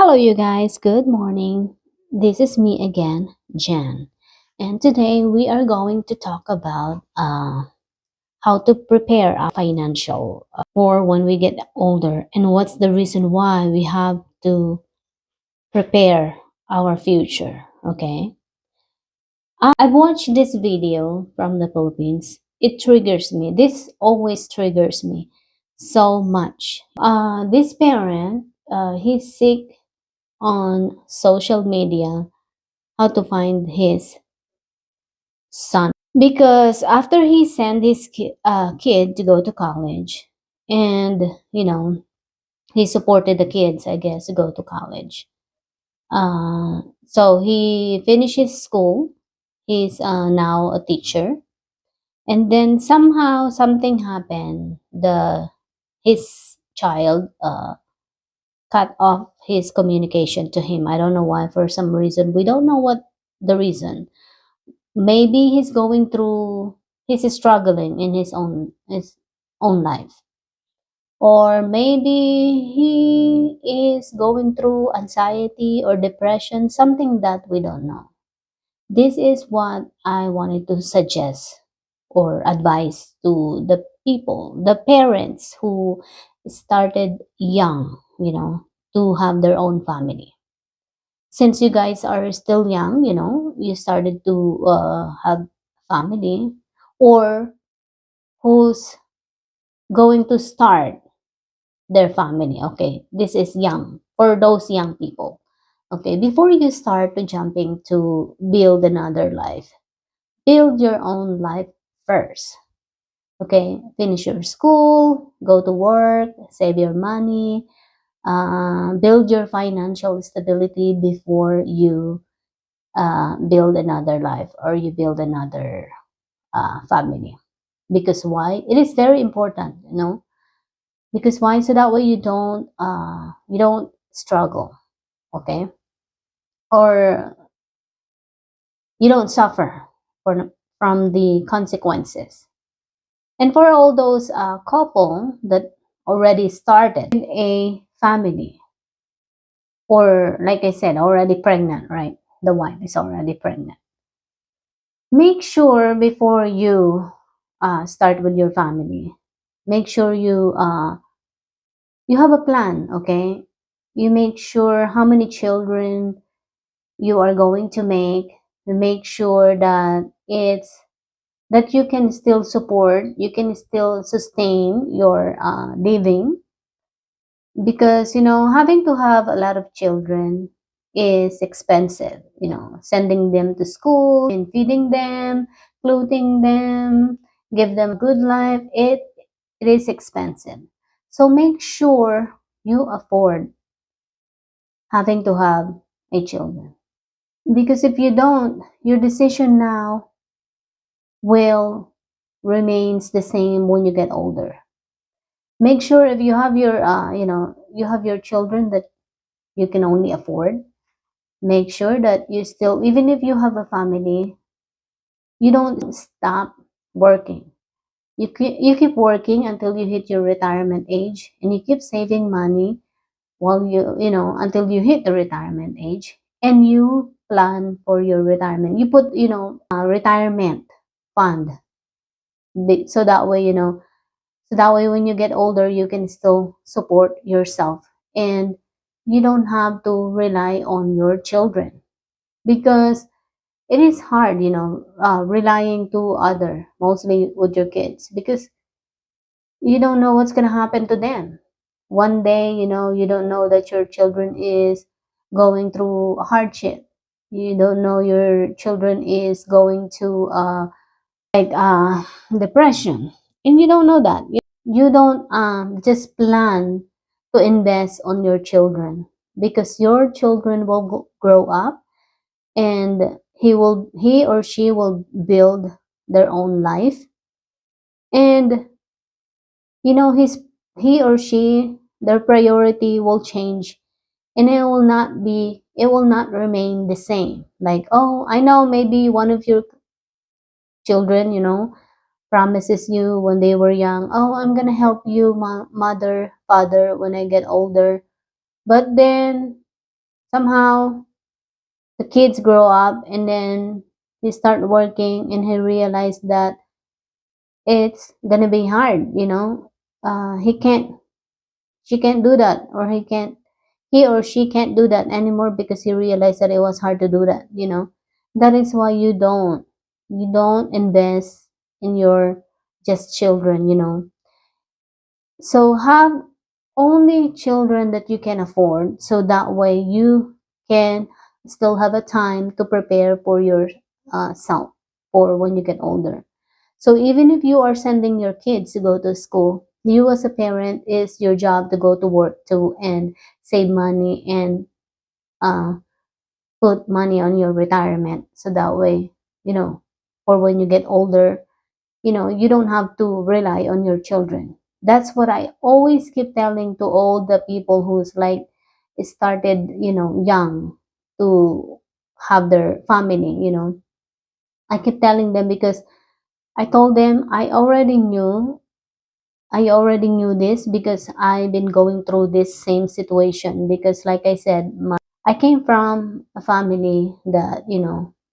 Hello, you guys. Good morning. This is me again, Jan. And today we are going to talk about how to prepare our financial for when we get older and what's the reason why we have to prepare our future. Okay. I've watched this video from the Philippines. It triggers me. This always triggers me so much. This parent, he's sick on social media how to find his son because after he sent his kid to go to college and he supported the kids, I guess, to go to college. So he finishes school. He's now a teacher, and then somehow something happened. The his child cut off his communication to him. I don't know why. For some reason, we don't know what the reason. Maybe he's struggling in his own life, or maybe he is going through anxiety or depression, something that we don't know. This is what I wanted to suggest or advise to the people, the parents who started young, to have their own family. Since you guys are still young, you started to have family, or who's going to start their family. Okay, this is young for those young people. Okay, before you start to jumping to build another life, build your own life first. Okay, finish your school, go to work, save your money, build your financial stability before you build another life or you build another family. Because why? It is very important, because why? So that way you don't struggle, okay, or you don't suffer from the consequences. And for all those couple that already started a family, or like I said, already pregnant, right? The wife is already pregnant. Make sure before you start with your family, make sure you have a plan, okay? You make sure how many children you are going to make. You make sure that you can still support, you can still sustain your living, because having to have a lot of children is expensive. Sending them to school and feeding them, clothing them, give them a good life, it is expensive. So make sure you afford having to have a children, because if you don't, your decision now will remains the same when you get older. Make sure if you have your children that you can only afford. Make sure that you still, even if you have a family, you don't stop working. You keep working until you hit your retirement age, and you keep saving money while until you hit the retirement age, and you plan for your retirement. You put a retirement fund, so that way when you get older you can still support yourself, and you don't have to rely on your children, because it is hard, relying to other, mostly with your kids, because you don't know what's going to happen to them one day. You don't know that your children is going through a hardship. You don't know your children is going to like depression, and you don't know that. You don't just plan to invest on your children, because your children will grow up, and he or she will build their own life, and he or she, their priority will change, and it will not remain the same. Like, oh, I know, maybe one of your children promises you when they were young, oh, I'm gonna help you, mother, father, when I get older. But then somehow the kids grow up, and then he start working, and he realized that it's gonna be hard, he can't she can't do that, or he or she can't do that anymore, because he realized that it was hard to do that. That is why you don't invest in your just children. So have only children that you can afford, so that way you can still have a time to prepare for your self for when you get older. So even if you are sending your kids to go to school, you as a parent, is your job to go to work too, and save money, and uh, put money on your retirement, so that way, you know, for when you get older, you don't have to rely on your children. That's what I always keep telling to all the people who's like started, young, to have their family. I keep telling them, because I told them I already knew this, because I've been going through this same situation, because like I said, I came from a family that,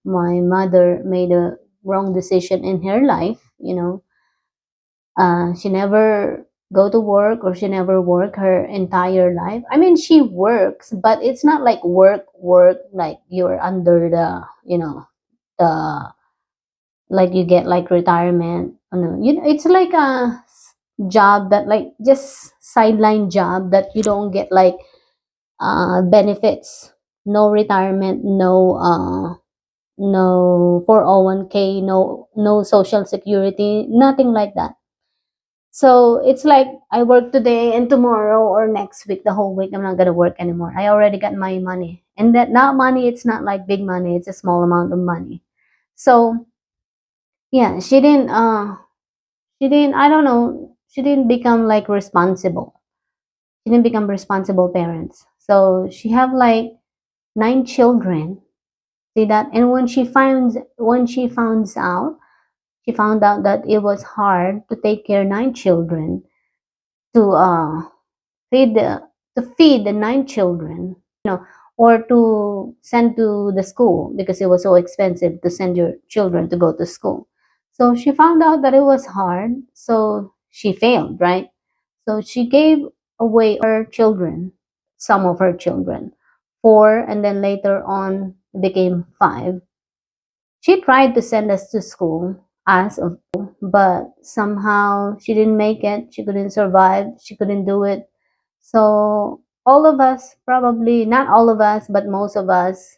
my mother made a wrong decision in her life. She never go to work, or she never work her entire life. I mean, she works, but it's not like work like you're under the like you get like retirement. No, it's like a job that, like, just sideline job that you don't get like benefits, no retirement, no 401k, no social security, nothing like that. So it's like I work today, and tomorrow or next week, the whole week, I'm not gonna work anymore. I already got my money, and that not money. It's not like big money. It's a small amount of money. So yeah, she didn't. I don't know. She didn't become like responsible. She didn't become responsible parents. So she have like 9 children. See that? And she found out that it was hard to take care 9 children, to feed the feed the 9 children, or to send to the school, because it was so expensive to send your children to go to school. So she found out that it was hard, so she failed, right? So she gave away her children, some of her children, 4, and then later on it became 5. She tried to send us to school as of, but somehow she didn't make it. She couldn't survive. She couldn't do it. So all of us, probably not all of us, but most of us,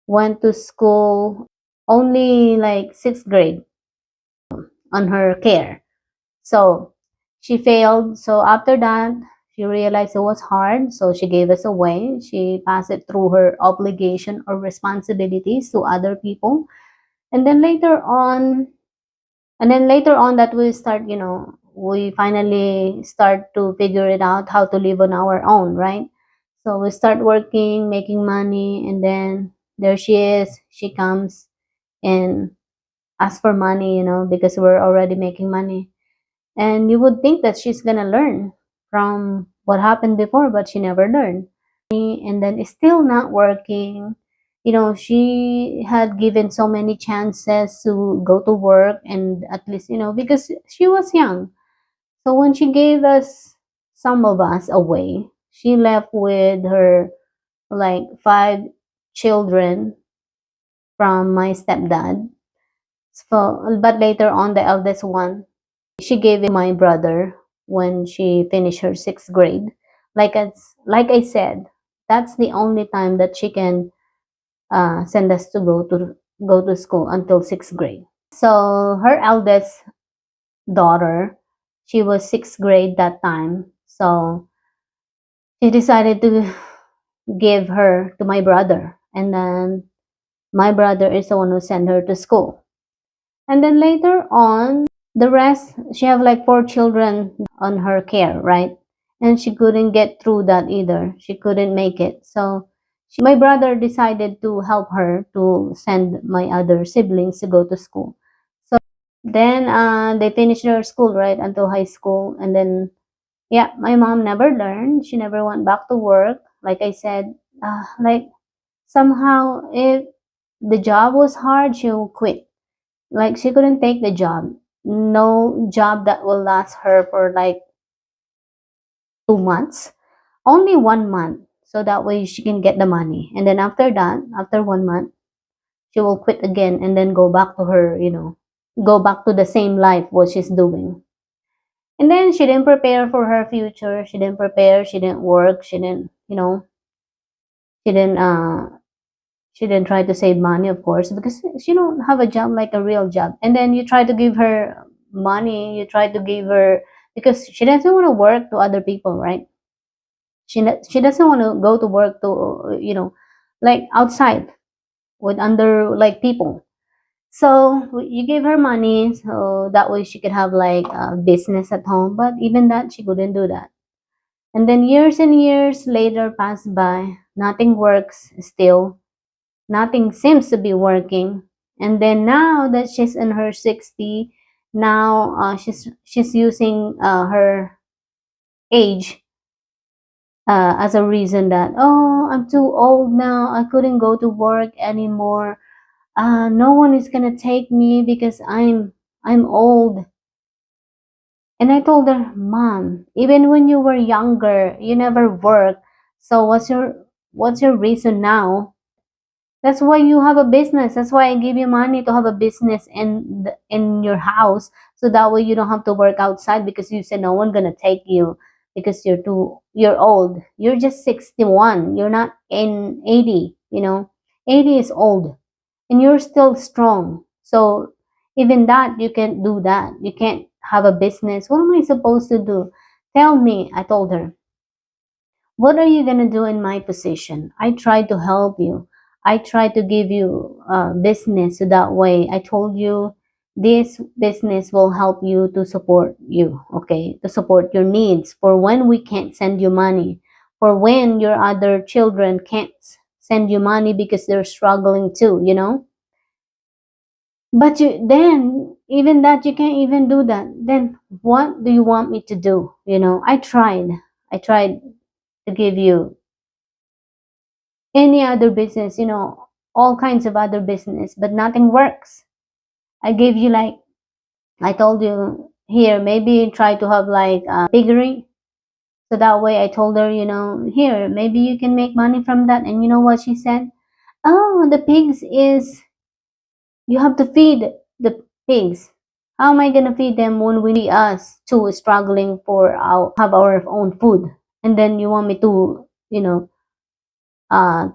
went to school only like 6th grade on her care. So she failed. So after that, she realized it was hard. So she gave us away. She passed it through her obligation or responsibilities to other people. And then later on, that we finally start to figure it out how to live on our own, right? So we start working, making money, and then there she is. She comes and asks for money, because we're already making money. And you would think that she's gonna learn from what happened before, but she never learned. And then it's still not working. She had given so many chances to go to work, and at least, because she was young. So when she gave us, some of us, away, she left with her like 5 children from my stepdad. So, but later on, the eldest one, she gave it to my brother when she finished her 6th grade. Like I said, that's the only time that she can send us to go to school until 6th grade. So her eldest daughter, she was 6th grade that time. So she decided to give her to my brother, and then my brother is the one who sent her to school. And then later on, the rest, she have like 4 children on her care, right? And she couldn't get through that either. She couldn't make it. So my brother decided to help her to send my other siblings to go to school. So then they finished their school, right, until high school. And then, yeah, my mom never learned. She never went back to work. Like I said, like somehow if the job was hard, she'll quit. Like she couldn't take the job. No job that will last her for like 2 months. Only 1 month. So that way she can get the money. And then after that, after 1 month, she will quit again and then go back to her, go back to the same life what she's doing. And then she didn't prepare for her future. She didn't prepare. She didn't work. She didn't she didn't try to save money, of course, because she don't have a job like a real job. And then you try to give her money. You try to give her because she doesn't want to work to other people, right? She doesn't want to go to work to like outside with under like people. So you gave her money so that way she could have like a business at home. But even that, she couldn't do that. And then years and years later passed by. Nothing works still. Nothing seems to be working. And then now that she's in her 60, now she's using her age as a reason that, oh, I'm too old now. I couldn't go to work anymore. No one is gonna take me because I'm old. And I told her, Mom, even when you were younger, you never worked. So what's your reason now? That's why you have a business. That's why I give you money to have a business in your house, so that way you don't have to work outside because you said no one gonna take you because you're old. You're just 61. You're not in 80. 80 is old, and you're still strong. So even that you can't do that. You can't have a business. What am I supposed to do? Tell me. I told her. What are you going to do in my position? I tried to help you. I tried to give you business so that way I told you this business will help you to support you, okay? To support your needs for when we can't send you money, for when your other children can't send you money because they're struggling too. But even that, you can't even do that. Then what do you want me to do? I tried. I tried to give you any other business, all kinds of other business, but nothing works. I gave you like, I told you here, maybe try to have like a piggery. So that way I told her, here, maybe you can make money from that. And you know what she said? Oh, the pigs is, you have to feed the pigs. How am I gonna feed them when we us too struggling for our have our own food? And then you want me to, uh,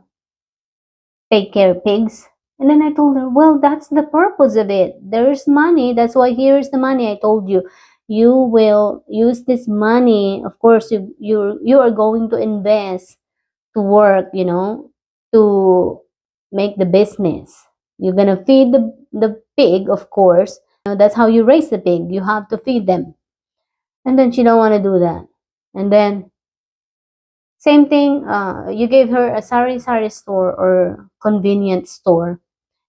take care of pigs. And then I told her, well, that's the purpose of it. There's money. That's why here's the money. I told you, you will use this money. Of course, you are going to invest to work, to make the business. You're gonna feed the pig, of course. That's how you raise the pig. You have to feed them. And then she don't want to do that. And then same thing. You gave her a sari store or convenience store,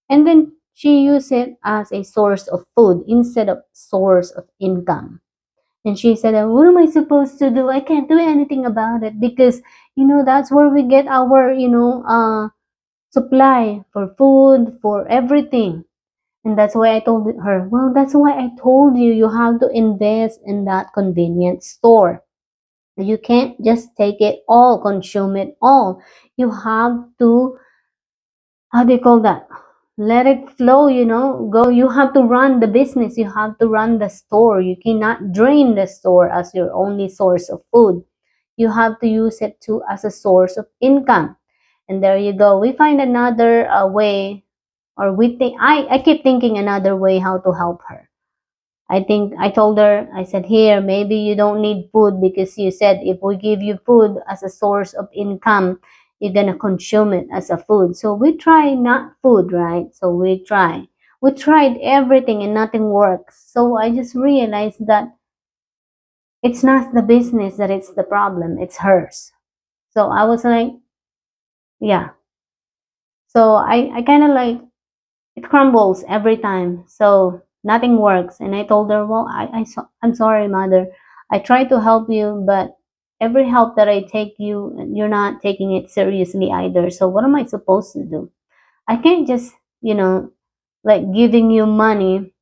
and then she used it as a source of food instead of source of income. And she said, what am I supposed to do? I can't do anything about it because, that's where we get our, supply for food, for everything. And that's why I told her, well, that's why I told you, you have to invest in that convenience store. You can't just take it all, consume it all. You have to, how do you call that? Let it flow, go. You have to run the business. You have to run the store. You cannot drain the store as your only source of food. You have to use it too as a source of income. And there you go. We find another way, or we think, I keep thinking another way how to help her. I think I told her, I said, here, maybe you don't need food because you said if we give you food as a source of income, you're going to consume it as a food. So we try not food, right? So we try. We tried everything and nothing works. So I just realized that it's not the business that it's the problem, it's hers. So I was like, yeah. So I kind of like, it crumbles every time. So nothing works. And I told her, well, I'm sorry, mother. I tried to help you, but every help that I take you, you're not taking it seriously either. So what am I supposed to do? I can't just, like giving you money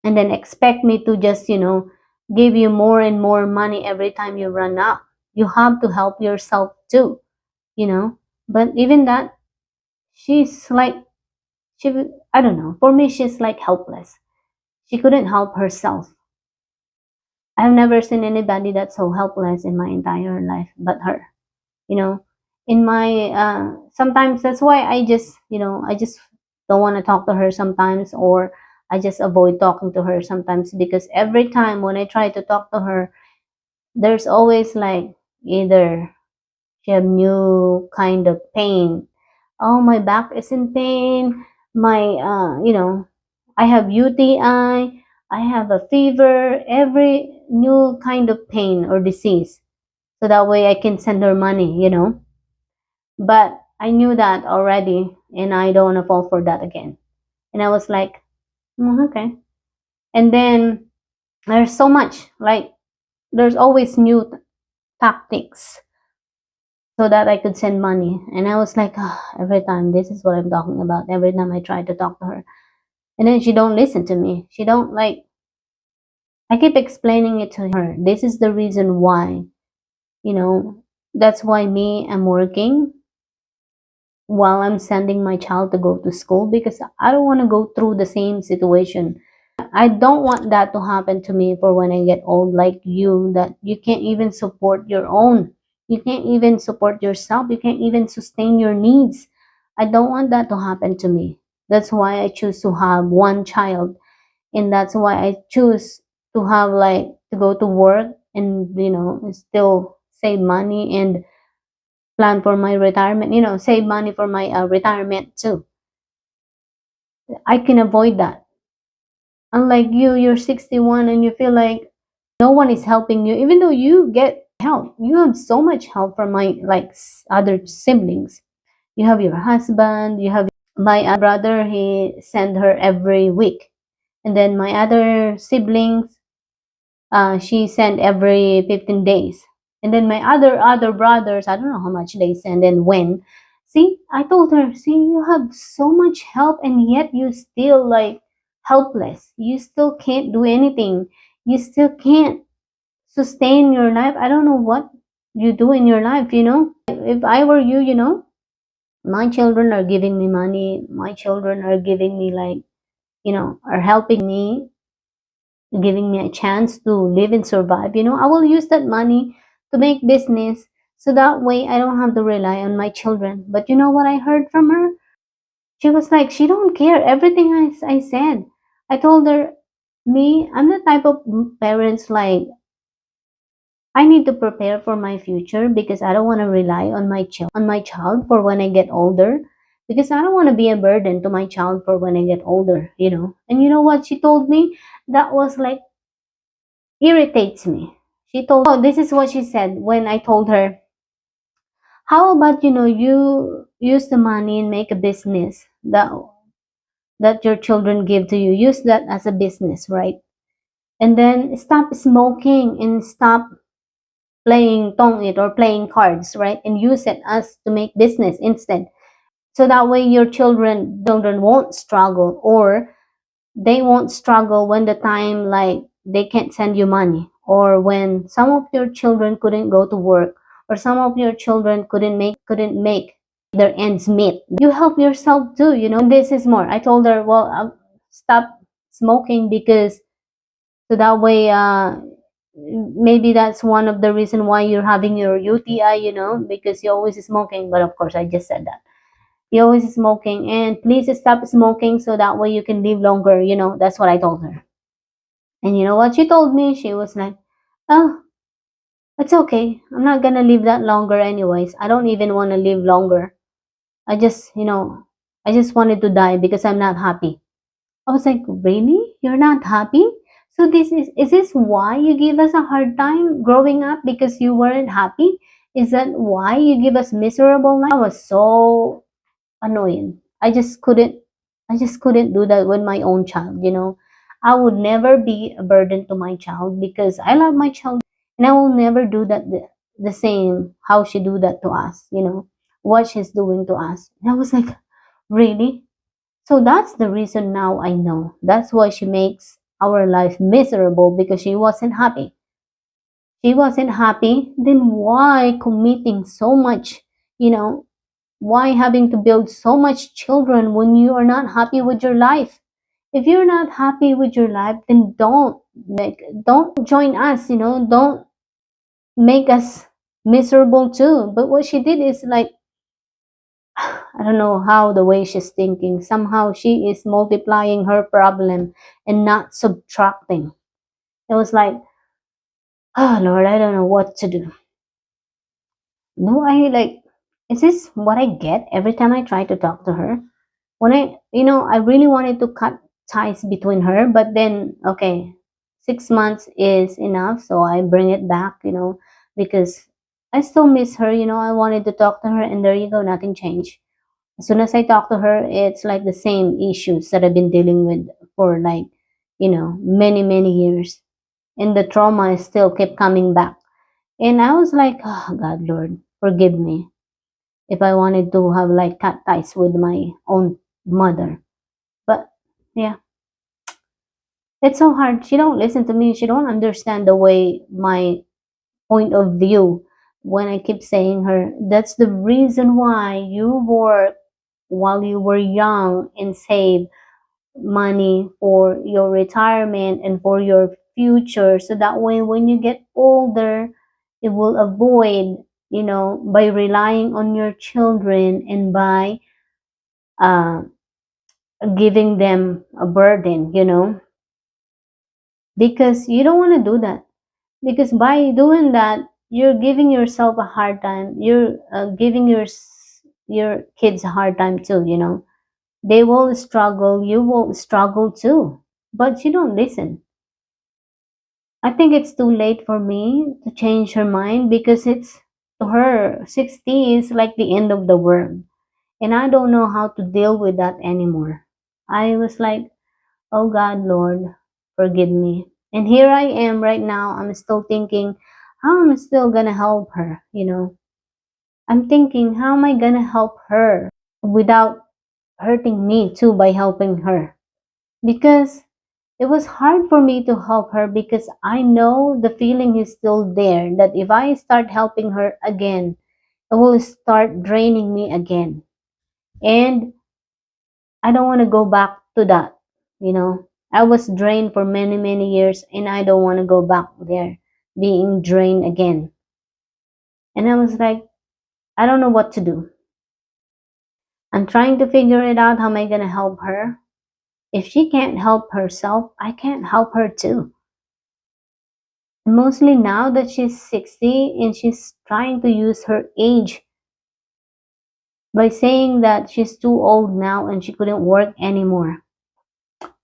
and then expect me to just, give you more and more money every time you run out. You have to help yourself too, you know. But even that, she's like, she, I don't know. For me, she's like helpless. She couldn't help herself. I've never seen anybody that's so helpless in my entire life but her. You know, in my sometimes that's why I just don't want to talk to her sometimes, or I just avoid talking to her sometimes, because every time when I try to talk to her, there's always like either she have new kind of pain. Oh, my back is in pain. My I have UTI. I have a fever. Every new kind of pain or disease. So that way I can send her money. But I knew that already, and I don't want to fall for that again. And I was like, okay. And then there's so much, like, there's always new tactics so that I could send money. And I was like, every time, this is what I'm talking about. Every time I try to talk to her. And then she don't listen to me. She don't like, I keep explaining it to her. This is the reason why, you know, that's why I'm working while I'm sending my child to go to school, because I don't want to go through the same situation. I don't want that to happen to me for when I get old, like you, that you can't even support your own. You can't even support yourself. You can't even sustain your needs. I don't want that to happen to me. That's why I choose to have one child. And that's why I choose to have, like, to go to work and, still save money and plan for my retirement, save money for my retirement too. I can avoid that. Unlike you, you're 61 and you feel like no one is helping you, even though you get help. You have so much help from my, like, other siblings. You have your husband, you have my brother, he send her every week. And then my other siblings, she sent every 15 days. And then my other brothers, I don't know how much they send and when. See, I told her, see, you have so much help and yet you still like helpless. You still can't do anything. You still can't sustain your life. I don't know what you do in your life. If I were you, my children are giving me money. My children are giving me, like, are helping me, giving me a chance to live and survive. I will use that money to make business, so that way I don't have to rely on my children. But you know what I heard from her? She was like, she don't care everything I said. I told her, me, I'm the type of parents, like, I need to prepare for my future, because I don't want to rely on my child for when I get older, because I don't want to be a burden to my child for when I get older. And you know what she told me? That was like irritates me. She told, oh, this is what she said when I told her, how about, you use the money and make a business that your children give to you. Use that as a business, right? And then stop smoking and stop playing tongit or playing cards, right? And use it as to make business instead. So that way your children won't struggle, or they won't struggle when the time, like, they can't send you money, or when some of your children couldn't go to work, or some of your children couldn't make their ends meet. You help yourself too. And this is more, I told her, well, I'll stop smoking, because so that way, maybe that's one of the reason why you're having your UTI, because you're always smoking. But of course, I just said that you're always smoking, and please stop smoking so that way you can live longer. That's what I told her. And you know what she told me? She was like, oh, it's okay. I'm not gonna live that longer anyways. I don't even want to live longer. I just wanted to die because I'm not happy. I was like, really? You're not happy? So is this why you give us a hard time growing up, because you weren't happy? Is that why you give us miserable life? I was so annoying. I just couldn't do that with my own child. I would never be a burden to my child, because I love my child, and I will never do that the same how she do that to us, what she's doing to us. And I was like, really? So that's the reason now I know. That's why she makes our life miserable, because she wasn't happy. She wasn't happy, then why committing so much, you know, why having to build so much children when you are not happy with your life? If you're not happy with your life, then don't join us, don't make us miserable too. But what she did is like, I don't know how the way she's thinking. Somehow she is multiplying her problem and not subtracting. It was like, oh Lord, I don't know what to do. Do I like, is this what I get every time I try to talk to her? When I really wanted to cut ties between her, but then, okay, 6 months is enough. So I bring it back, because I still miss her, I wanted to talk to her, and there you go, nothing changed. As soon as I talk to her, it's like the same issues that I've been dealing with for like, many, many years. And the trauma is still kept coming back. And I was like, oh God, Lord, forgive me if I wanted to have like cut ties with my own mother. But yeah, it's so hard. She don't listen to me. She don't understand the way my point of view. When I keep saying her, that's the reason why you work while you were young and save money for your retirement and for your future, so that way when you get older, it will avoid, by relying on your children and by uh, giving them a burden, because you don't want to do that. Because by doing that, you're giving yourself a hard time. You're giving your kids a hard time too, They will struggle, you will struggle too. But you don't listen. I think it's too late for me to change her mind, because it's, to her, 60 is like the end of the world. And I don't know how to deal with that anymore. I was like, oh God, Lord, forgive me. And here I am right now. I'm still thinking, how am I still gonna help her? I'm thinking, how am I gonna help her without hurting me too by helping her? Because it was hard for me to help her, because I know the feeling is still there, that if I start helping her again, it will start draining me again. And I don't want to go back to that. I was drained for many, many years, and I don't want to go back there being drained again. And I was like, I don't know what to do. I'm trying to figure it out. How am I going to help her? If she can't help herself, I can't help her too. Mostly now that she's 60 and she's trying to use her age by saying that she's too old now and she couldn't work anymore.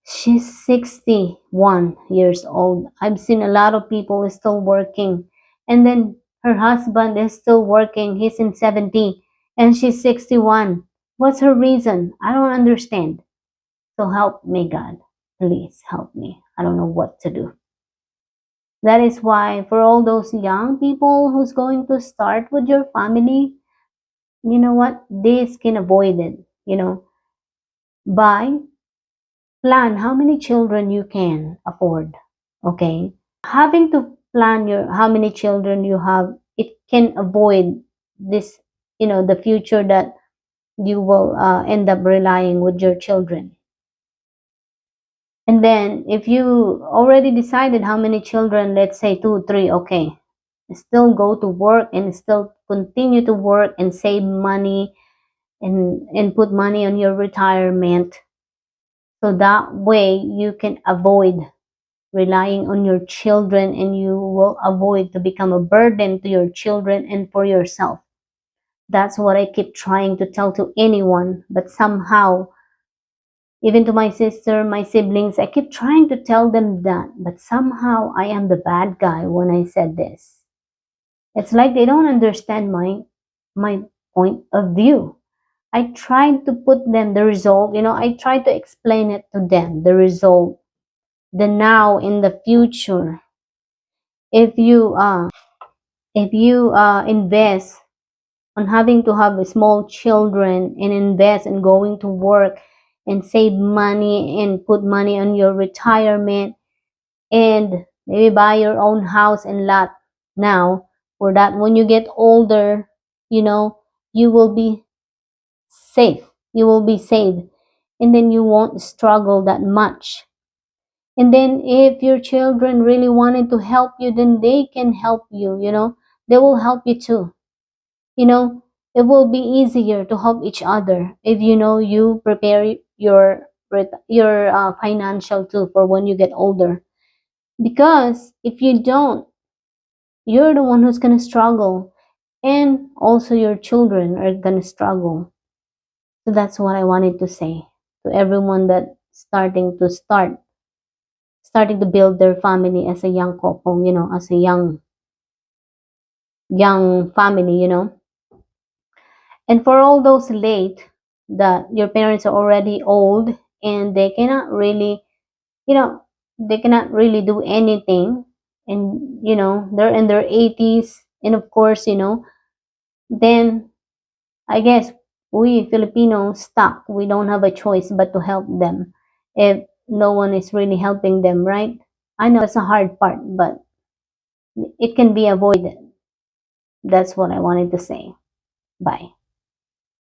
She's 61 years old. I've seen a lot of people still working. And then her husband is still working. He's in 70 and she's 61. What's her reason? I don't understand. So help me, God. Please help me. I don't know what to do. That is why, for all those young people who's going to start with your family, you know what? This can avoid it, by plan how many children you can afford. Okay? Having to plan your how many children you have, it can avoid this, the future that you will end up relying with your children. And then if you already decided how many children, let's say two, three, okay, still go to work and still continue to work and save money and put money on your retirement. So that way you can avoid relying on your children, and you will avoid to become a burden to your children and for yourself. That's what I keep trying to tell to anyone, but somehow, even to my sister, my siblings, I keep trying to tell them that, but somehow I am the bad guy when I said this. It's like they don't understand my point of view. I tried to put them the result, I tried to explain it to them, the result, the now in the future. If you If you invest on having to have small children and invest in going to work and save money and put money on your retirement and maybe buy your own house and lot now, for that when you get older, you know, you will be safe. You will be saved. And then you won't struggle that much. And then if your children really wanted to help you, then they can help you, you know. They will help you too. You know, it will be easier to help each other if you know you prepare your financial too for when you get older. Because if you don't, you're the one who's gonna struggle, and also your children are gonna struggle. So that's what I wanted to say to everyone that starting to build their family as a young couple, you know, as a young family, you know. And for all those late, that your parents are already old and they cannot really, you know, they cannot really do anything, and you know they're in their 80s, and of course, you know, then I guess we Filipinos stuck. We don't have a choice but to help them if no one is really helping them, right? I know it's a hard part, but it can be avoided. That's what I wanted to say. Bye.